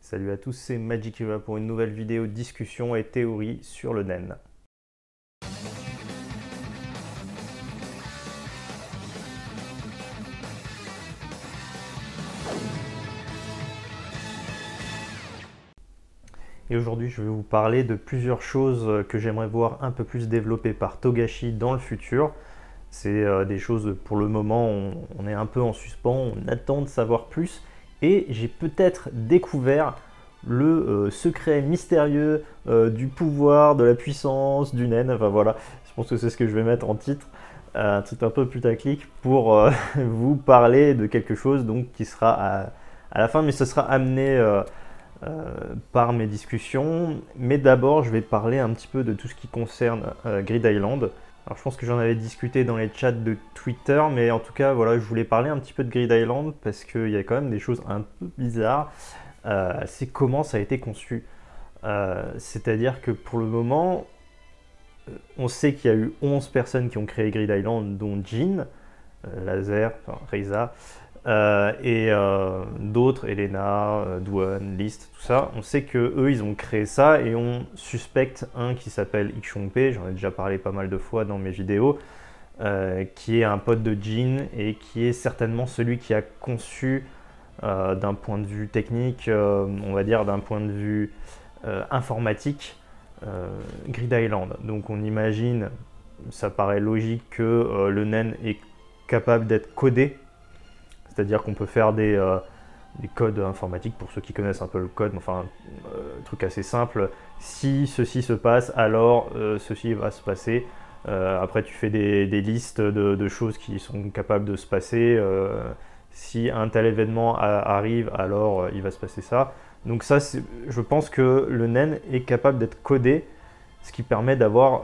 Salut à tous, c'est Magikiva pour une nouvelle vidéo de discussion et théorie sur le NEN. Et aujourd'hui, je vais vous parler de plusieurs choses que j'aimerais voir un peu plus développées par Togashi dans le futur. C'est des choses, pour le moment, on est un peu en suspens, on attend de savoir plus. Et j'ai peut-être découvert le secret mystérieux du pouvoir, de la puissance, du NEN. Enfin voilà, je pense que c'est ce que je vais mettre en titre. Un titre un peu putaclic pour vous parler de quelque chose donc, qui sera à la fin, mais ce sera amené par mes discussions. Mais d'abord, je vais parler un petit peu de tout ce qui concerne Grid Island. Alors je pense que j'en avais discuté dans les chats de Twitter, mais en tout cas, voilà, je voulais parler un petit peu de Grid Island parce qu'il y a quand même des choses un peu bizarres. C'est comment ça a été conçu. C'est-à-dire que pour le moment, on sait qu'il y a eu 11 personnes qui ont créé Grid Island, dont Jin, Laser, enfin Reza, et d'autres, Elena, Duan, List, tout ça. On sait que eux, ils ont créé ça et on suspecte un qui s'appelle Ikshongpe, j'en ai déjà parlé pas mal de fois dans mes vidéos, qui est un pote de Jin et qui est certainement celui qui a conçu d'un point de vue technique, on va dire d'un point de vue informatique, Grid Island. Donc on imagine, ça paraît logique que le NEN est capable d'être codé, c'est-à-dire qu'on peut faire des codes informatiques pour ceux qui connaissent un peu le code, enfin un truc assez simple. Si ceci se passe, alors ceci va se passer. Après tu fais des listes de choses qui sont capables de se passer. Si un tel événement arrive, alors il va se passer ça. Donc ça, je pense que le NEN est capable d'être codé, ce qui permet d'avoir,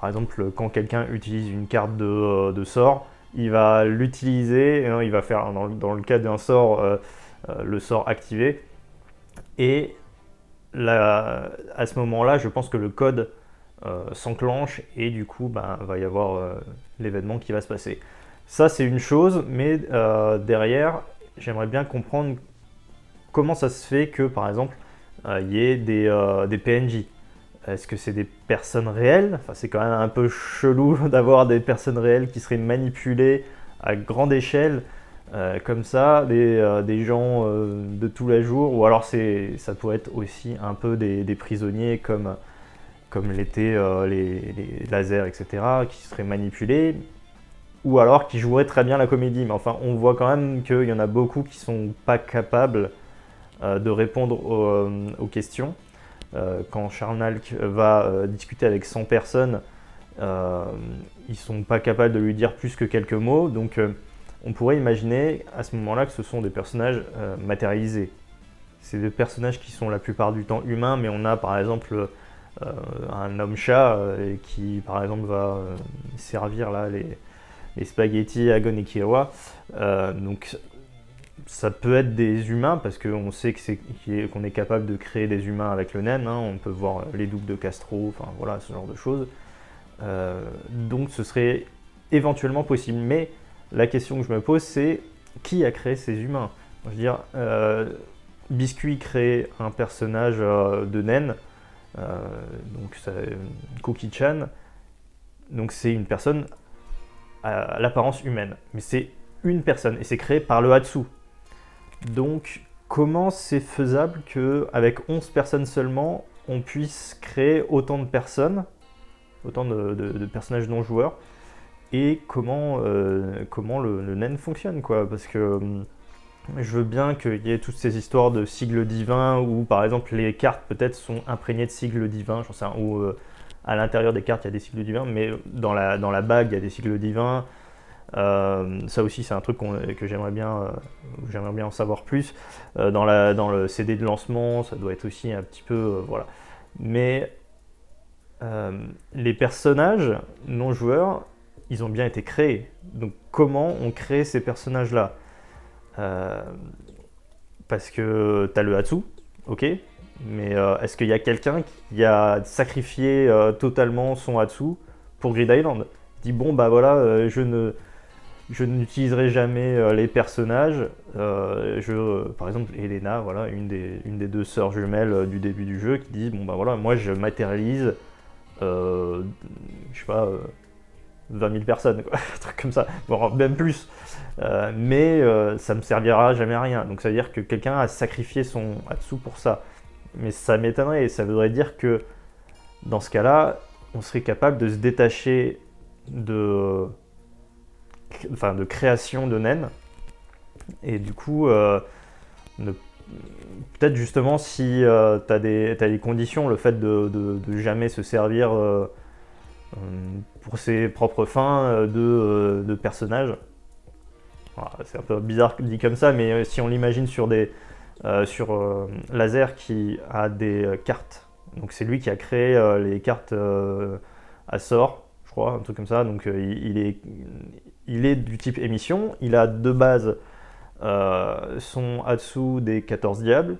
par exemple, quand quelqu'un utilise une carte de sort, il va l'utiliser, il va faire, dans le cas d'un sort, le sort activé. Et à ce moment-là, je pense que le code s'enclenche et du coup, va y avoir l'événement qui va se passer. Ça, c'est une chose, mais derrière, j'aimerais bien comprendre comment ça se fait que, par exemple, il y ait des PNJ. Est-ce que c'est des personnes réelles? Enfin, c'est quand même un peu chelou d'avoir des personnes réelles qui seraient manipulées à grande échelle, comme ça, des gens de tous les jours. Ou alors, ça pourrait être aussi un peu des prisonniers comme l'étaient les lasers, etc., qui seraient manipulés. Ou alors qui joueraient très bien la comédie. Mais enfin, on voit quand même qu'il y en a beaucoup qui sont pas capables de répondre aux questions. Quand Charnalk va discuter avec 100 personnes, ils sont pas capables de lui dire plus que quelques mots. Donc on pourrait imaginer à ce moment-là que ce sont des personnages matérialisés. C'est des personnages qui sont la plupart du temps humains, mais on a par exemple un homme-chat qui par exemple va servir là les spaghettis à Gon et Killua. Donc ça peut être des humains parce qu'on sait qu'on est capable de créer des humains avec le NEN. On peut voir les doubles de Castro, enfin voilà, ce genre de choses. Donc ce serait éventuellement possible. Mais la question que je me pose, c'est qui a créé ces humains? Je veux dire, Biscuit crée un personnage de NEN, donc Cookie-chan. Donc c'est une personne à l'apparence humaine, mais c'est une personne et c'est créé par le Hatsu. Donc comment c'est faisable qu'avec 11 personnes seulement, on puisse créer autant de personnes, autant de personnages non joueurs, et comment le NEN fonctionne, quoi? Parce que je veux bien qu'il y ait toutes ces histoires de sigles divins, où par exemple les cartes peut-être sont imprégnées de sigles divins, j'en sais rien, ou à l'intérieur des cartes il y a des sigles divins, mais dans la bague il y a des sigles divins. Ça aussi c'est un truc que j'aimerais bien en savoir plus. Dans le CD de lancement, ça doit être aussi un petit peu voilà. Mais les personnages non joueurs, ils ont bien été créés. Donc comment on crée ces personnages-là? Parce que t'as le Hatsu, ok, mais est-ce qu'il y a quelqu'un qui a sacrifié totalement son Hatsu pour Grid Island? Il dit bon bah voilà, je je n'utiliserai jamais les personnages. Par exemple, Elena, voilà, une des deux sœurs jumelles du début du jeu, qui dit bon bah voilà, moi je matérialise, je sais pas, 20 000 personnes, quoi, un truc comme ça, voire même plus. Mais ça me servira jamais à rien. Donc ça veut dire que quelqu'un a sacrifié son Hatsu pour ça. Mais ça m'étonnerait, ça voudrait dire que dans ce cas-là, on serait capable de se détacher de création de naines. Et du coup, peut-être justement si t'as des conditions, le fait de jamais se servir pour ses propres fins de personnages. Voilà, c'est un peu bizarre dit comme ça, mais si on l'imagine sur Laser qui a des cartes. Donc c'est lui qui a créé les cartes à sort, je crois, un truc comme ça. Donc il est du type émission. Il a de base son Hatsu des 14 diables.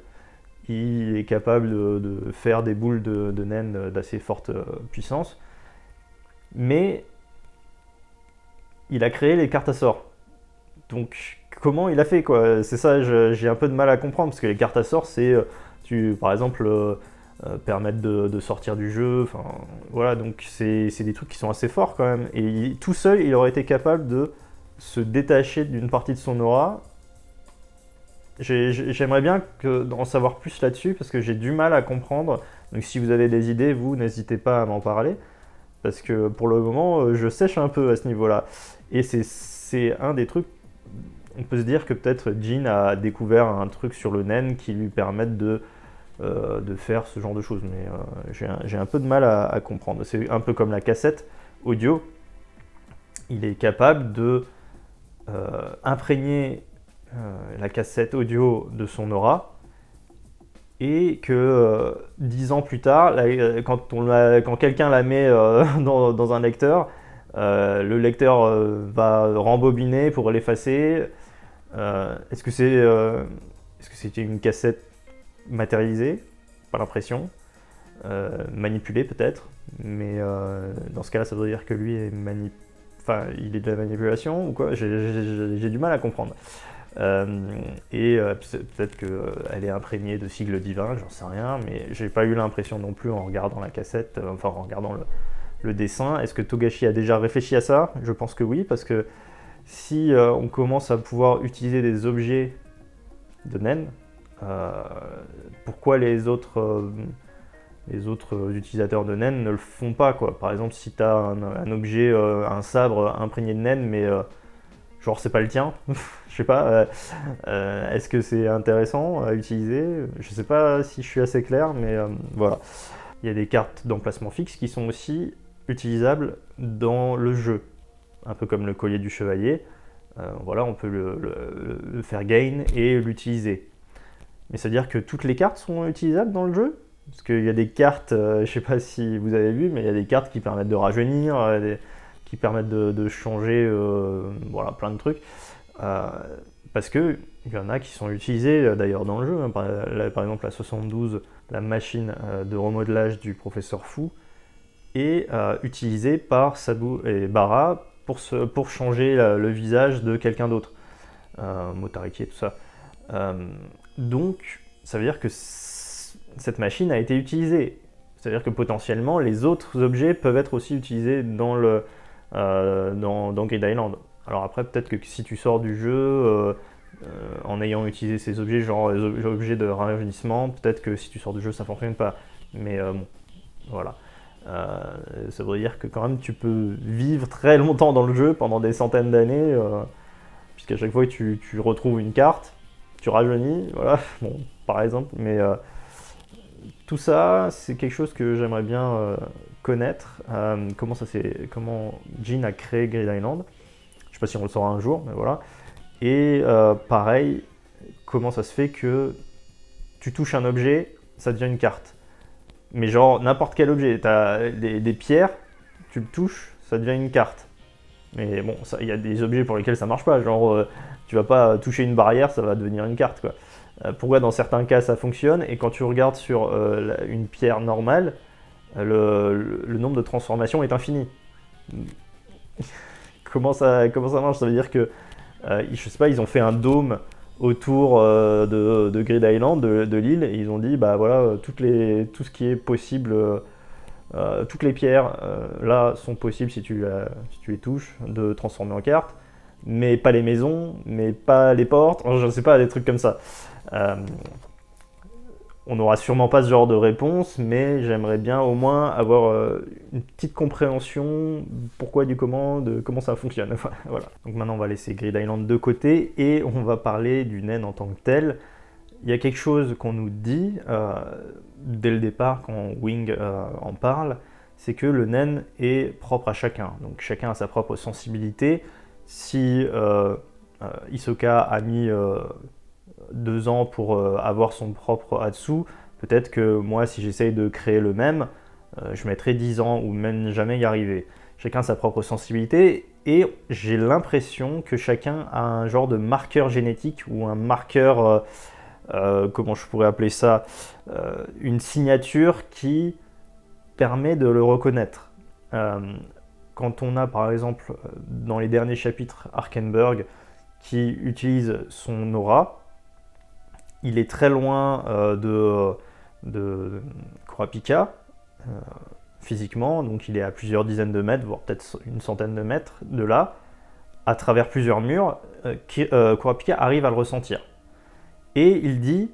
Il est capable de faire des boules de naines d'assez forte puissance. Mais il a créé les cartes à sort. Donc comment il a fait, quoi? C'est ça, j'ai un peu de mal à comprendre, parce que les cartes à sort, c'est par exemple permettre de sortir du jeu, enfin voilà, donc c'est des trucs qui sont assez forts quand même. Et tout seul, il aurait été capable de se détacher d'une partie de son aura. J'aimerais bien en savoir plus là-dessus, parce que j'ai du mal à comprendre. Donc si vous avez des idées, vous, n'hésitez pas à m'en parler, parce que pour le moment, je sèche un peu à ce niveau-là. Et c'est un des trucs, on peut se dire que peut-être Jin a découvert un truc sur le nen qui lui permette de faire ce genre de choses, mais j'ai un peu de mal à comprendre. C'est un peu comme la cassette audio. Il est capable de imprégner la cassette audio de son aura, et que 10 ans plus tard, quand quelqu'un la met dans un lecteur, le lecteur va rembobiner pour l'effacer. Est-ce que c'était une cassette matérialisée? Pas l'impression. Manipulée peut-être, mais dans ce cas-là, ça veut dire que lui est il est de la manipulation ou quoi? J'ai du mal à comprendre. Peut-être qu'elle est imprégnée de sigles divins, j'en sais rien, mais j'ai pas eu l'impression non plus en regardant la cassette, en regardant le dessin. Est-ce que Togashi a déjà réfléchi à ça? Je pense que oui, parce que si on commence à pouvoir utiliser des objets de nen, pourquoi les autres utilisateurs de nen ne le font pas, quoi? Par exemple, si tu as un objet, un sabre imprégné de nen, mais genre c'est pas le tien, je sais pas, est-ce que c'est intéressant à utiliser? Je sais pas si je suis assez clair, mais voilà. Il y a des cartes d'emplacement fixe qui sont aussi utilisables dans le jeu, un peu comme le collier du chevalier. Voilà, on peut le faire gain et l'utiliser. Mais ça veut dire que toutes les cartes sont utilisables dans le jeu? Parce qu'il y a des cartes, je sais pas si vous avez vu, mais il y a des cartes qui permettent de rajeunir, qui permettent de changer, voilà, plein de trucs. Parce qu'il y en a qui sont utilisés d'ailleurs dans le jeu. Hein. Par exemple, la 72, la machine de remodelage du professeur Fou, est utilisée par Sabu et Bara pour changer le visage de quelqu'un d'autre. Motariki et tout ça. Donc, ça veut dire que cette machine a été utilisée. C'est-à-dire que potentiellement, les autres objets peuvent être aussi utilisés dans Grid Island. Alors après, peut-être que si tu sors du jeu en ayant utilisé ces objets, genre les objets de rajeunissement, peut-être que si tu sors du jeu, ça ne fonctionne pas. Mais bon, voilà. Ça veut dire que quand même, tu peux vivre très longtemps dans le jeu, pendant des centaines d'années, puisqu'à chaque fois que tu retrouves une carte, tu rajeunis, voilà, bon, par exemple, mais tout ça, c'est quelque chose que j'aimerais bien connaître. Comment Jin a créé Grid Island. Je sais pas si on le saura un jour, mais voilà. Et pareil, comment ça se fait que tu touches un objet, ça devient une carte. Mais genre n'importe quel objet, t'as des pierres, tu le touches, ça devient une carte. Mais bon, il y a des objets pour lesquels ça marche pas, genre tu vas pas toucher une barrière, ça va devenir une carte, quoi. Pourquoi dans certains cas ça fonctionne, et quand tu regardes sur une pierre normale, le nombre de transformations est infini. comment ça marche? Ça veut dire que, je sais pas, ils ont fait un dôme autour de Grid Island, de l'île, et ils ont dit, bah voilà, tout ce qui est possible, toutes les pierres là sont possibles si tu les touches, de transformer en carte, mais pas les maisons, mais pas les portes, je ne sais pas, des trucs comme ça. On n'aura sûrement pas ce genre de réponse, mais j'aimerais bien au moins avoir une petite compréhension pourquoi du comment, de comment ça fonctionne. Voilà. Donc maintenant on va laisser Grid Island de côté et on va parler du naine en tant que tel. Il y a quelque chose qu'on nous dit dès le départ quand Wing en parle, c'est que le naine est propre à chacun. Donc chacun a sa propre sensibilité. Si Hisoka a mis 2 ans pour avoir son propre Hatsu, peut-être que moi, si j'essaye de créer le même, je mettrai 10 ans ou même jamais y arriver. Chacun a sa propre sensibilité et j'ai l'impression que chacun a un genre de marqueur génétique ou un marqueur, comment je pourrais appeler ça, une signature qui permet de le reconnaître. Quand on a par exemple dans les derniers chapitres Arkenberg qui utilise son aura, il est très loin de Kurapika physiquement, donc il est à plusieurs dizaines de mètres, voire peut-être une centaine de mètres de là, à travers plusieurs murs, Kurapika arrive à le ressentir. Et il dit,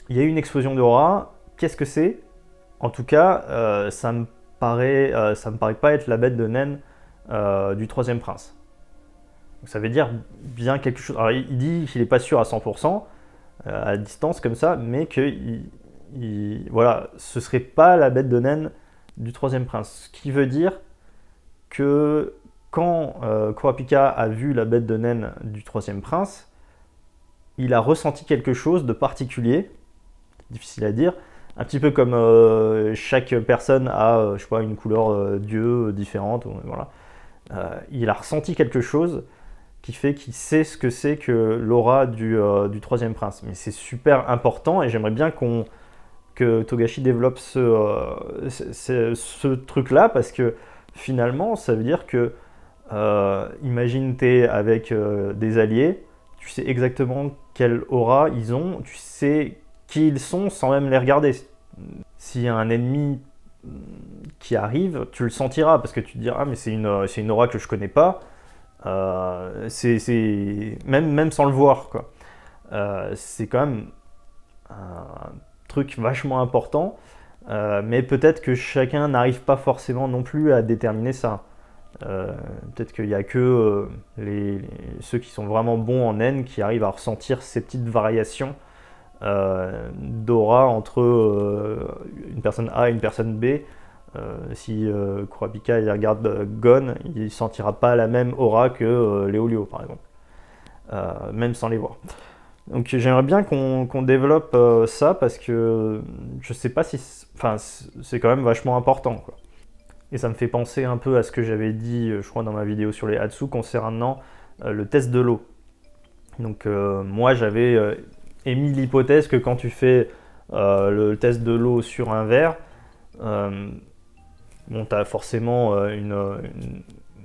il y a eu une explosion d'aura, qu'est-ce que c'est? En tout cas, ça me paraît pas être la bête de naine du troisième prince. Donc ça veut dire bien quelque chose. Alors il dit qu'il n'est pas sûr à 100%, à distance comme ça, mais que voilà, ce serait pas la bête de naine du troisième prince. Ce qui veut dire que quand Kurapika a vu la bête de naine du troisième prince, il a ressenti quelque chose de particulier, difficile à dire, un petit peu comme chaque personne a, je sais pas, une couleur d'yeux différente, voilà. Il a ressenti quelque chose qui fait qu'il sait ce que c'est que l'aura du troisième prince. Mais c'est super important et j'aimerais bien que Togashi développe ce truc-là parce que finalement, ça veut dire que, imagine t'es avec des alliés, tu sais exactement quelle aura ils ont, tu sais qui ils sont sans même les regarder. S'il y a un ennemi qui arrive, tu le sentiras parce que tu te diras ah mais c'est une aura que je connais pas. Même sans le voir quoi. C'est quand même un truc vachement important, mais peut-être que chacun n'arrive pas forcément non plus à déterminer ça. Peut-être qu'il n'y a que ceux qui sont vraiment bons en naine qui arrivent à ressentir ces petites variations d'aura entre une personne A et une personne B. Si Kurapika il regarde Gon, il ne sentira pas la même aura que Léolio par exemple, même sans les voir. Donc j'aimerais bien qu'on développe ça parce que je sais pas si... Enfin, c'est quand même vachement important quoi. Et ça me fait penser un peu à ce que j'avais dit, je crois, dans ma vidéo sur les Hatsu concernant le test de l'eau. Donc moi j'avais émis l'hypothèse que quand tu fais le test de l'eau sur un verre, bon, tu as forcément une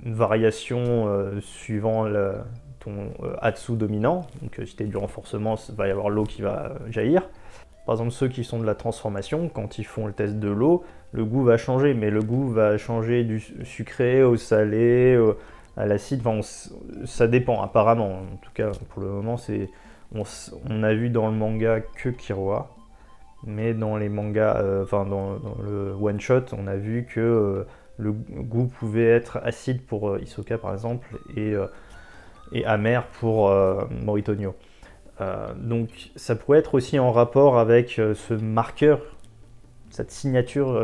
variation suivant ton Hatsu dominant. Donc si tu es du renforcement, il va y avoir l'eau qui va jaillir. Par exemple, ceux qui sont de la transformation, quand ils font le test de l'eau, le goût va changer, mais le goût va changer du sucré au salé, à l'acide, enfin, ça dépend apparemment. En tout cas, pour le moment, on a vu dans le manga que Kiroa, mais dans les mangas, dans le one-shot, on a vu que le goût pouvait être acide pour Hisoka par exemple, et amer pour Moritonio. Donc ça pourrait être aussi en rapport avec ce marqueur, cette signature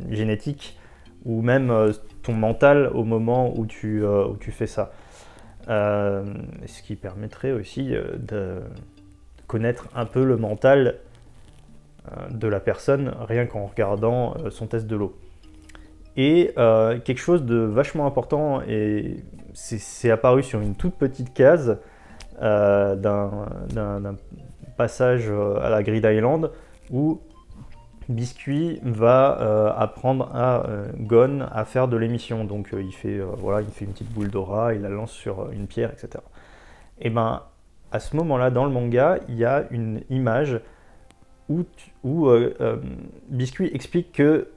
génétique, ou même ton mental au moment où tu fais ça. Ce qui permettrait aussi de connaître un peu le mental de la personne, rien qu'en regardant son test de l'eau. Et quelque chose de vachement important, et c'est apparu sur une toute petite case d'un passage à la Grid Island, où Biscuit va apprendre à Gon à faire de l'émission. Donc voilà, il fait une petite boule d'aura, il la lance sur une pierre, etc. Et ben à ce moment-là, dans le manga, il y a une image où Biscuit explique que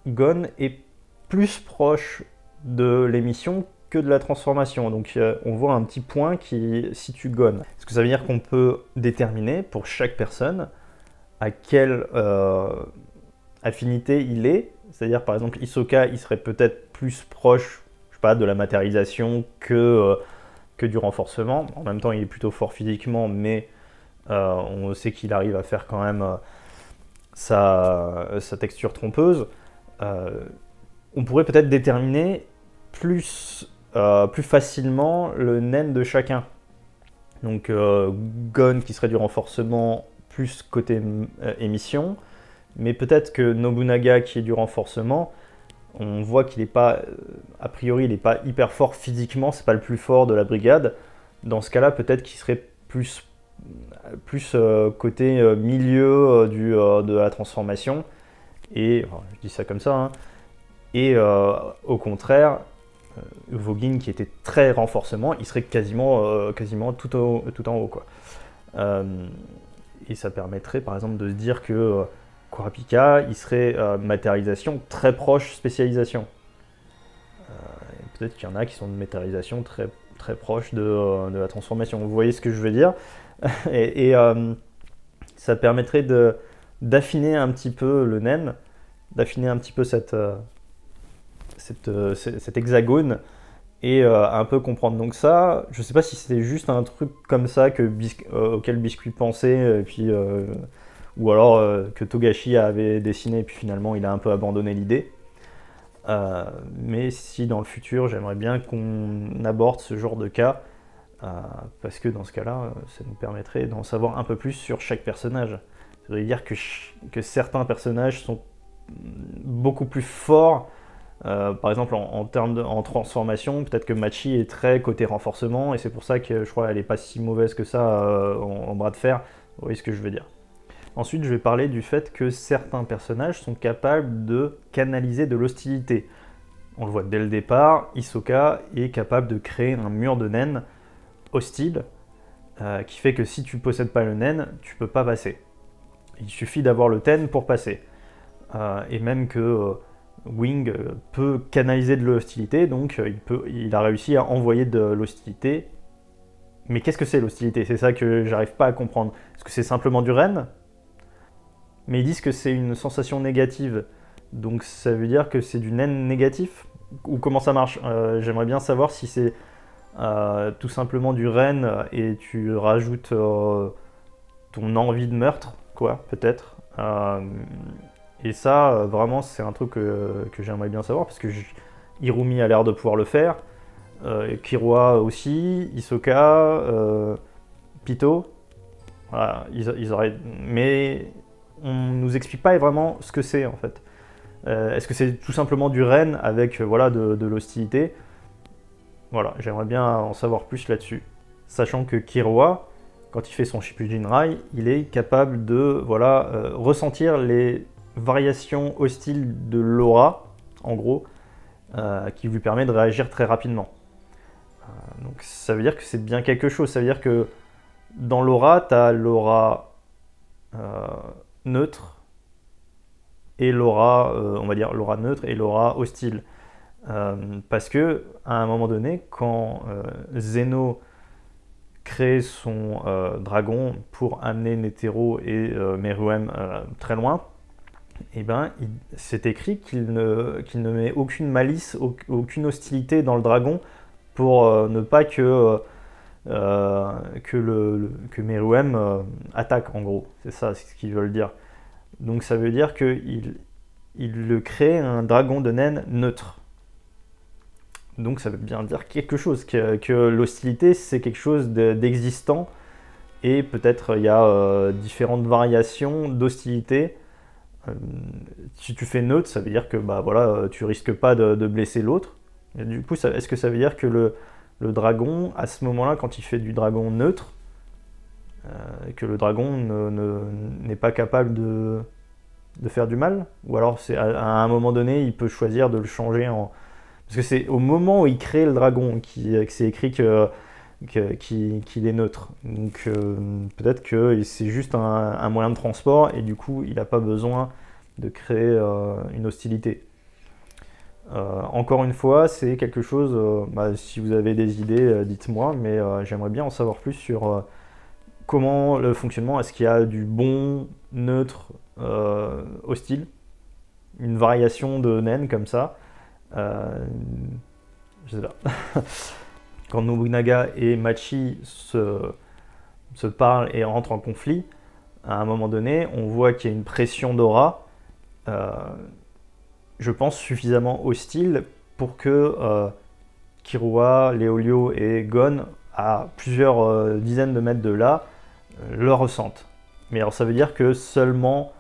Gon est plus proche de l'émission que de la transformation. Donc on voit un petit point qui situe Gon. Est-ce que ça veut dire qu'on peut déterminer pour chaque personne à quelle affinité il est? C'est-à-dire par exemple Hisoka, il serait peut-être plus proche, je sais pas, de la matérialisation que du renforcement. En même temps, il est plutôt fort physiquement, mais on sait qu'il arrive à faire quand même sa texture trompeuse. On pourrait peut-être déterminer plus facilement le nen de chacun. Donc Gon qui serait du renforcement plus côté émission, mais peut-être que Nobunaga qui est du renforcement, on voit qu'il n'est pas, a priori il n'est pas hyper fort physiquement, c'est pas le plus fort de la brigade. Dans ce cas-là, peut-être qu'il serait plus côté milieu de la transformation. Et enfin, je dis ça comme ça, hein. Et au contraire, Voguing qui était très renforcement, il serait quasiment tout en haut, quoi. Et ça permettrait par exemple de se dire que Kurapika, il serait matérialisation très proche spécialisation. Peut-être qu'il y en a qui sont de matérialisation très, très proche de la transformation. Vous voyez ce que je veux dire? Et ça permettrait d'affiner un petit peu le nen, d'affiner un petit peu cet hexagone et un peu comprendre. Donc ça, je sais pas si c'était juste un truc comme ça auquel Biscuit pensait, et puis, ou alors que Togashi avait dessiné et puis finalement il a un peu abandonné l'idée. Mais si dans le futur j'aimerais bien qu'on aborde ce genre de cas, parce que dans ce cas-là, ça nous permettrait d'en savoir un peu plus sur chaque personnage. Ça veut dire que certains personnages sont beaucoup plus forts. Par exemple en termes en transformation, peut-être que Machi est très côté renforcement et c'est pour ça que je crois qu'elle n'est pas si mauvaise que ça en bras de fer. Vous voyez ce que je veux dire. Ensuite, je vais parler du fait que certains personnages sont capables de canaliser de l'hostilité. On le voit dès le départ, Hisoka est capable de créer un mur de nen hostile qui fait que si tu possèdes pas le nen, tu peux pas passer. Il suffit d'avoir le ten pour passer. Et même que Wing peut canaliser de l'hostilité, donc il a réussi à envoyer de l'hostilité. Mais qu'est-ce que c'est l'hostilité? C'est ça que j'arrive pas à comprendre. Est-ce que c'est simplement du ren? Mais ils disent que c'est une sensation négative. Donc ça veut dire que c'est du nen négatif? Ou comment ça marche? J'aimerais bien savoir si c'est tout simplement du ren et tu rajoutes ton envie de meurtre, quoi, peut-être. Et ça, vraiment, c'est un truc que j'aimerais bien savoir, parce que Hirumi a l'air de pouvoir le faire, Killua aussi, Hisoka, Pito, voilà, ils auraient... Mais on nous explique pas vraiment ce que c'est, en fait. Est-ce que c'est tout simplement du ren avec voilà, de l'hostilité? Voilà, j'aimerais bien en savoir plus là-dessus. Sachant que Killua, quand il fait son Shippujinrai, il est capable de voilà, ressentir les variation hostile de l'aura, en gros, qui lui permet de réagir très rapidement. Donc ça veut dire que c'est bien quelque chose. Ça veut dire que dans l'aura, tu as l'aura neutre et l'aura, on va dire l'aura neutre et l'aura hostile. Parce que à un moment donné, quand Zeno crée son dragon pour amener Netero et Meruem très loin, eh ben, c'est écrit qu'il ne met aucune malice, aucune hostilité dans le dragon pour ne pas que Meruem attaque, en gros. C'est ça, c'est ce qu'ils veulent dire. Donc ça veut dire qu'il le crée un dragon de naine neutre. Donc ça veut bien dire quelque chose, que l'hostilité c'est quelque chose d'existant, et peut-être il y a différentes variations d'hostilité. Si tu fais neutre, ça veut dire que bah, voilà, tu risques pas de blesser l'autre. Du coup, est-ce que ça veut dire que le dragon, à ce moment-là, quand il fait du dragon neutre, que le dragon n'est pas capable de faire du mal, ou alors à un moment donné, il peut choisir de le changer en... Parce que c'est au moment où il crée le dragon que c'est écrit qu'il est neutre. Donc peut-être que c'est juste un moyen de transport et du coup, il n'a pas besoin de créer une hostilité. Encore une fois, c'est quelque chose, si vous avez des idées, dites-moi, mais j'aimerais bien en savoir plus sur comment le fonctionnement, est-ce qu'il y a du bon, neutre, hostile, une variation de naine comme ça. Je sais pas. Quand Nobunaga et Machi se parlent et rentrent en conflit, à un moment donné, on voit qu'il y a une pression d'aura, je pense suffisamment hostile pour que Killua, Leolio et Gon, à plusieurs dizaines de mètres de là, le ressentent. Mais alors ça veut dire que seulement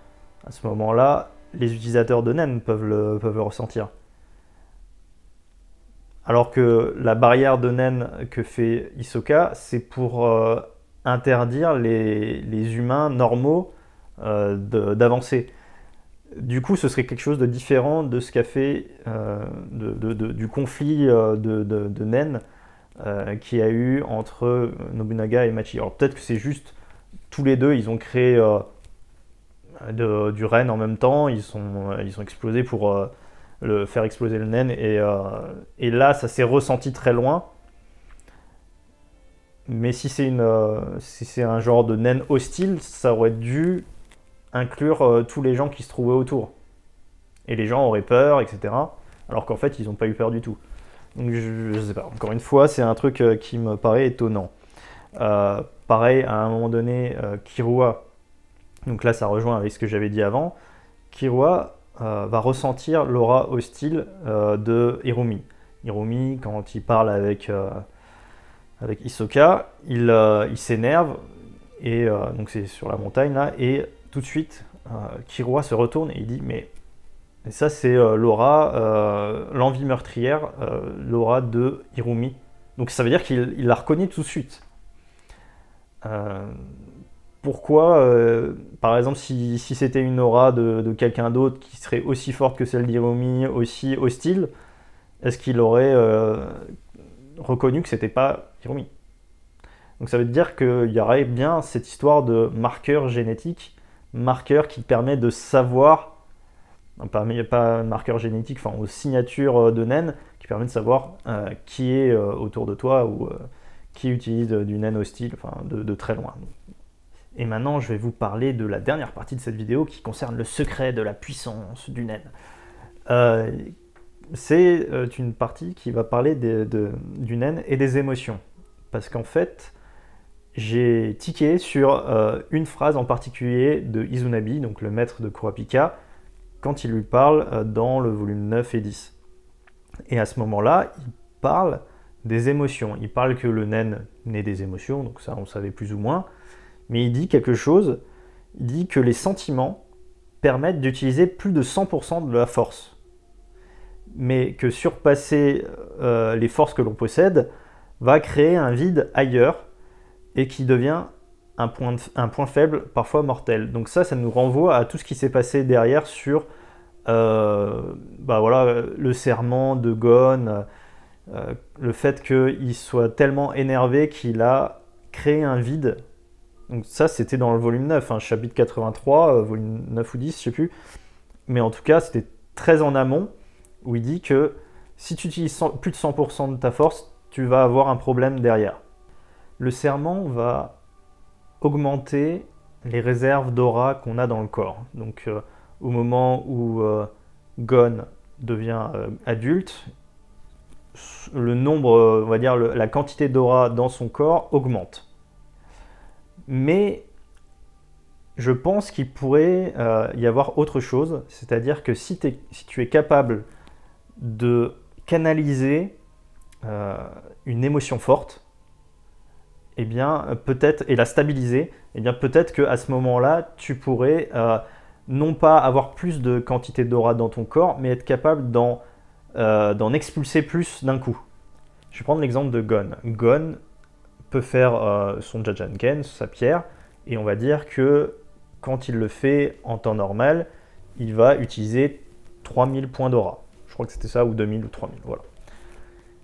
à ce moment-là, les utilisateurs de Nen peuvent le ressentir. Alors que la barrière de Nen que fait Hisoka, c'est pour interdire les humains normaux d'avancer. Du coup, ce serait quelque chose de différent de ce qu'a fait du conflit de Nen qu'il y a eu entre Nobunaga et Machi. Alors peut-être que c'est juste tous les deux, ils ont créé du Ren en même temps, ils sont explosés pour faire exploser le Nen, et là, ça s'est ressenti très loin. Mais si c'est un genre de Nen hostile, ça aurait dû inclure tous les gens qui se trouvaient autour. Et les gens auraient peur, etc. Alors qu'en fait, ils n'ont pas eu peur du tout. Donc je sais pas, encore une fois, c'est un truc qui me paraît étonnant. Pareil, à un moment donné, Killua, donc là ça rejoint avec ce que j'avais dit avant, Killua va ressentir l'aura hostile de Hirumi. Hirumi, quand il parle avec Hisoka, il s'énerve, et donc c'est sur la montagne là, et tout de suite, Killua se retourne et il dit mais ça c'est l'aura, l'envie meurtrière, l'aura de Hirumi. Donc ça veut dire qu'il la reconnaît tout de suite. Pourquoi, par exemple, si c'était une aura de quelqu'un d'autre qui serait aussi forte que celle d'Hirumi, aussi hostile, est-ce qu'il aurait reconnu que c'était pas Hirumi? Donc ça veut dire qu'il y aurait bien cette histoire de marqueur génétique, marqueur qui permet de savoir, non, pas marqueur génétique, enfin aux signatures de Nen, qui permet de savoir qui est autour de toi ou qui utilise du Nen hostile, enfin de très loin. Et maintenant, je vais vous parler de la dernière partie de cette vidéo qui concerne le secret de la puissance du Nen. C'est une partie qui va parler du Nen et des émotions. Parce qu'en fait, j'ai tiqué sur une phrase en particulier de Izunabi, donc le maître de Kurapika, quand il lui parle dans le volume 9 et 10. Et à ce moment-là, il parle des émotions. Il parle que le Nen naît des émotions, donc ça on savait plus ou moins. Mais il dit quelque chose, il dit que les sentiments permettent d'utiliser plus de 100% de la force. Mais que surpasser les forces que l'on possède va créer un vide ailleurs et qui devient un point faible, parfois mortel. Donc ça nous renvoie à tout ce qui s'est passé derrière sur le serment de Gon, le fait qu'il soit tellement énervé qu'il a créé un vide. Donc ça, c'était dans le volume 9, chapitre 83, volume 9 ou 10, je sais plus. Mais en tout cas, c'était très en amont, où il dit que si tu utilises plus de 100% de ta force, tu vas avoir un problème derrière. Le serment va augmenter les réserves d'aura qu'on a dans le corps. Donc au moment où Gon devient adulte, le nombre, on va dire la quantité d'aura dans son corps augmente. Mais je pense qu'il pourrait y avoir autre chose, c'est-à-dire que si tu es capable de canaliser une émotion forte, eh bien peut-être, et la stabiliser, eh bien peut-être qu'à ce moment-là, tu pourrais non pas avoir plus de quantité d'aura dans ton corps, mais être capable d'en expulser plus d'un coup. Je vais prendre l'exemple de Gon. Gon peut faire son Jajanken, sa pierre, et on va dire que quand il le fait en temps normal, il va utiliser 3000 points d'aura. Je crois que c'était ça, ou 2000 ou 3000, voilà.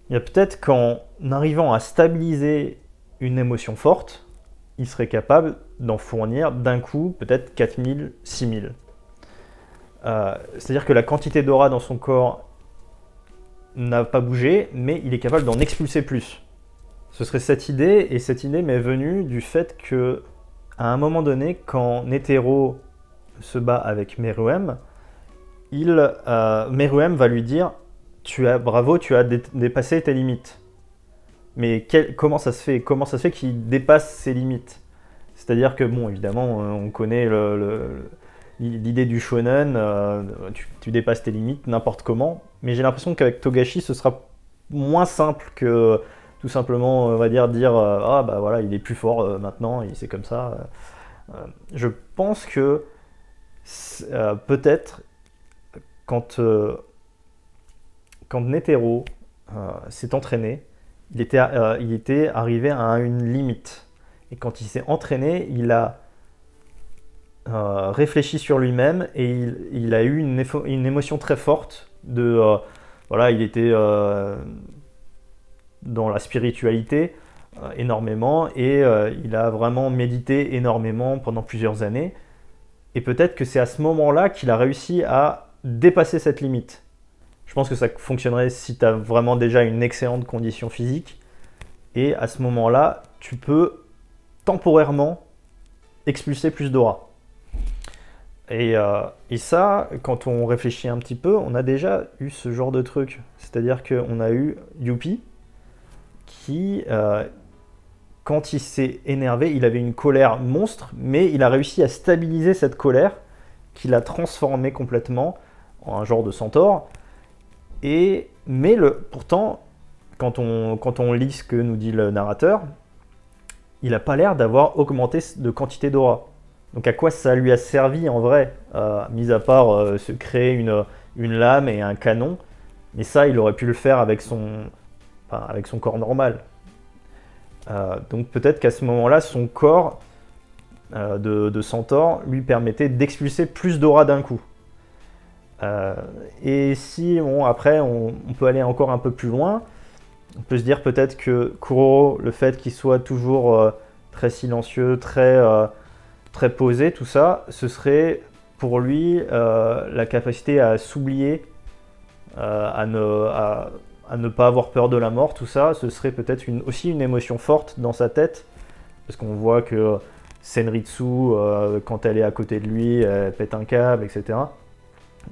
Il y a peut-être qu'en arrivant à stabiliser une émotion forte, il serait capable d'en fournir d'un coup peut-être 4000, 6000. C'est-à-dire que la quantité d'aura dans son corps n'a pas bougé, mais il est capable d'en expulser plus. Ce serait cette idée, et cette idée m'est venue du fait que, à un moment donné, quand Netero se bat avec Meruem, Meruem va lui dire bravo, tu as dépassé tes limites. Mais comment ça se fait qu'il dépasse ses limites? C'est-à-dire que, bon, évidemment, on connaît l'idée du shonen, tu dépasses tes limites n'importe comment, mais j'ai l'impression qu'avec Togashi, ce sera moins simple que tout simplement, on va dire ah bah voilà, il est plus fort maintenant, c'est comme ça. Je pense que peut-être quand Netero s'est entraîné, il était arrivé à une limite. Et quand il s'est entraîné, il a réfléchi sur lui-même et il a eu une émotion très forte voilà, il était dans la spiritualité énormément et il a vraiment médité énormément pendant plusieurs années. Et peut-être que c'est à ce moment-là qu'il a réussi à dépasser cette limite. Je pense que ça fonctionnerait si tu as vraiment déjà une excellente condition physique. Et à ce moment-là, tu peux temporairement expulser plus d'aura. Et ça, quand on réfléchit un petit peu, on a déjà eu ce genre de truc. C'est-à-dire qu'on a eu Youpi qui, quand il s'est énervé, il avait une colère monstre, mais il a réussi à stabiliser cette colère, qu'il a transformée complètement en un genre de centaure. Mais pourtant, quand on lit ce que nous dit le narrateur, il n'a pas l'air d'avoir augmenté de quantité d'aura. Donc à quoi ça lui a servi en vrai, mis à part se créer une lame et un canon, mais ça il aurait pu le faire avec son corps normal. Donc peut-être qu'à ce moment-là, son corps de centaure lui permettait d'expulser plus d'aura d'un coup. Et si, bon, après, on peut aller encore un peu plus loin, on peut se dire peut-être que Kuroro, le fait qu'il soit toujours très silencieux, très posé, tout ça, ce serait pour lui la capacité à s'oublier, à ne pas avoir peur de la mort, tout ça, ce serait peut-être aussi une émotion forte dans sa tête, parce qu'on voit que Senritsu, quand elle est à côté de lui, elle pète un câble, etc.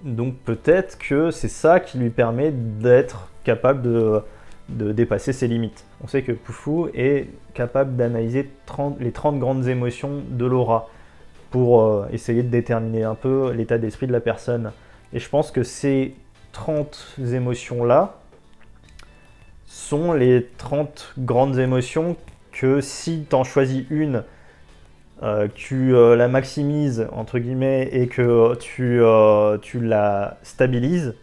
Donc peut-être que c'est ça qui lui permet d'être capable de dépasser ses limites. On sait que Pufu est capable d'analyser les 30 grandes émotions de l'aura pour essayer de déterminer un peu l'état d'esprit de la personne. Et je pense que ces 30 émotions-là sont les 30 grandes émotions que si tu en choisis une, tu la maximises, entre guillemets, et que tu la stabilises,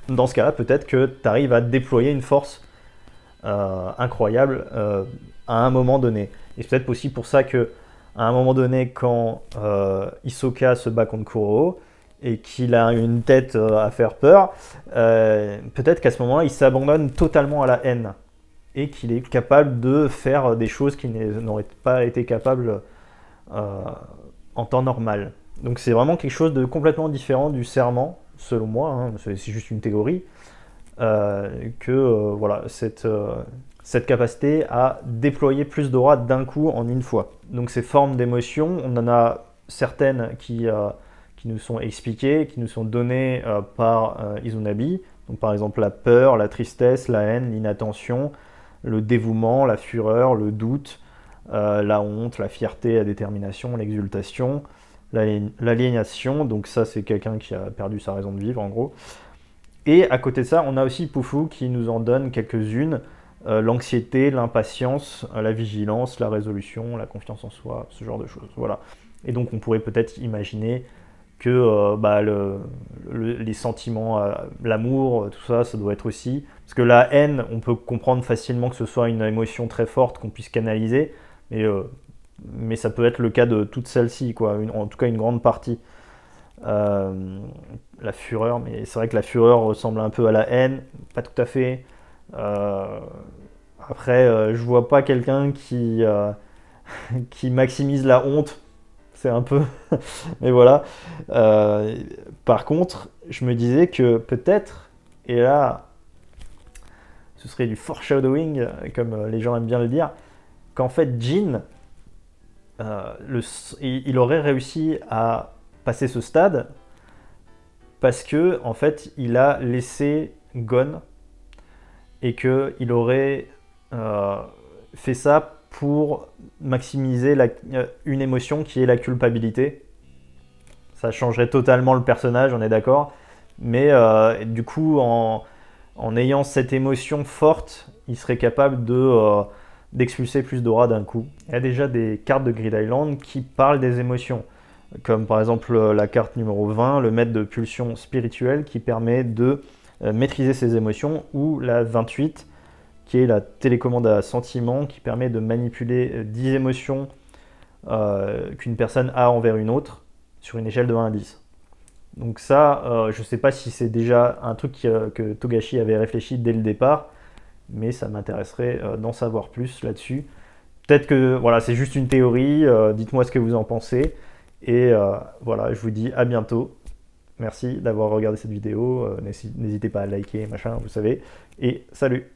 dans ce cas-là, peut-être que tu arrives à déployer une force incroyable à un moment donné. Et c'est peut-être aussi pour ça que à un moment donné, quand Hisoka se bat contre Kuroro et qu'il a une tête à faire peur, peut-être qu'à ce moment-là, il s'abandonne totalement à la haine et qu'il est capable de faire des choses qu'il n'aurait pas été capable en temps normal. Donc c'est vraiment quelque chose de complètement différent du serment, selon moi, hein, c'est juste une théorie, voilà, cette capacité à déployer plus d'aura d'un coup en une fois. Donc ces formes d'émotions, on en a certaines qui nous sont expliquées, qui nous sont données par Izunabi. Donc par exemple la peur, la tristesse, la haine, l'inattention, le dévouement, la fureur, le doute, la honte, la fierté, la détermination, l'exultation, l'aliénation. Donc ça c'est quelqu'un qui a perdu sa raison de vivre en gros. Et à côté de ça, on a aussi Pufu qui nous en donne quelques-unes. L'anxiété, l'impatience, la vigilance, la résolution, la confiance en soi, ce genre de choses. Voilà. Et donc on pourrait peut-être imaginer que les sentiments, l'amour, tout ça, ça doit être aussi... Parce que la haine, on peut comprendre facilement que ce soit une émotion très forte qu'on puisse canaliser, mais ça peut être le cas de toutes celles-ci, quoi. En tout cas une grande partie. La fureur, mais c'est vrai que la fureur ressemble un peu à la haine, pas tout à fait. Euh, Après, je vois pas quelqu'un qui maximise la honte, c'est un peu. Mais voilà. Euh, Par contre, je me disais que peut-être, et là, ce serait du foreshadowing, comme les gens aiment bien le dire, qu'en fait, Jin, il aurait réussi à passer ce stade parce que, en fait, il a laissé Gon et qu'il aurait euh, fait ça pour maximiser une émotion qui est la culpabilité. Ça changerait totalement le personnage, on est d'accord. Mais du coup, en ayant cette émotion forte, il serait capable d'expulser plus d'aura d'un coup. Il y a déjà des cartes de Grid Island qui parlent des émotions, comme par exemple la carte numéro 20, le maître de pulsion spirituelle, qui permet de maîtriser ses émotions, ou la 28, qui est la télécommande à sentiment, qui permet de manipuler 10 émotions qu'une personne a envers une autre sur une échelle de 1 à 10. Donc ça, je ne sais pas si c'est déjà un truc que Togashi avait réfléchi dès le départ, mais ça m'intéresserait d'en savoir plus là-dessus. Peut-être que voilà, c'est juste une théorie, dites-moi ce que vous en pensez. Et voilà, je vous dis à bientôt. Merci d'avoir regardé cette vidéo. N'hésitez pas à liker, machin, vous savez. Et salut!